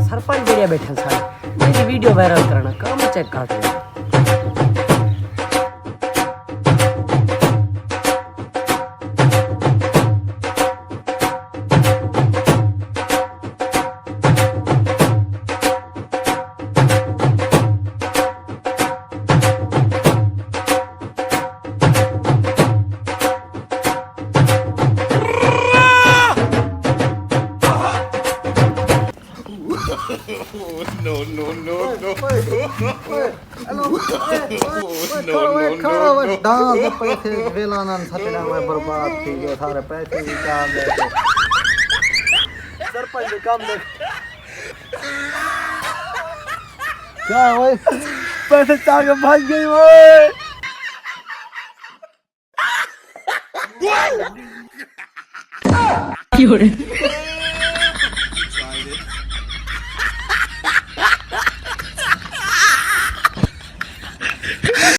सरपंच बढ़िया बैठे सारे मेरी वीडियो वायरल करना काम चेक कर No, no, no, no. पैसे वेलाना सटना मैं बर्बाद थी गया सारे पैसे भी काम दे सरपंच ने काम दे क्या ओए पैसे चाह के भाग गई ओए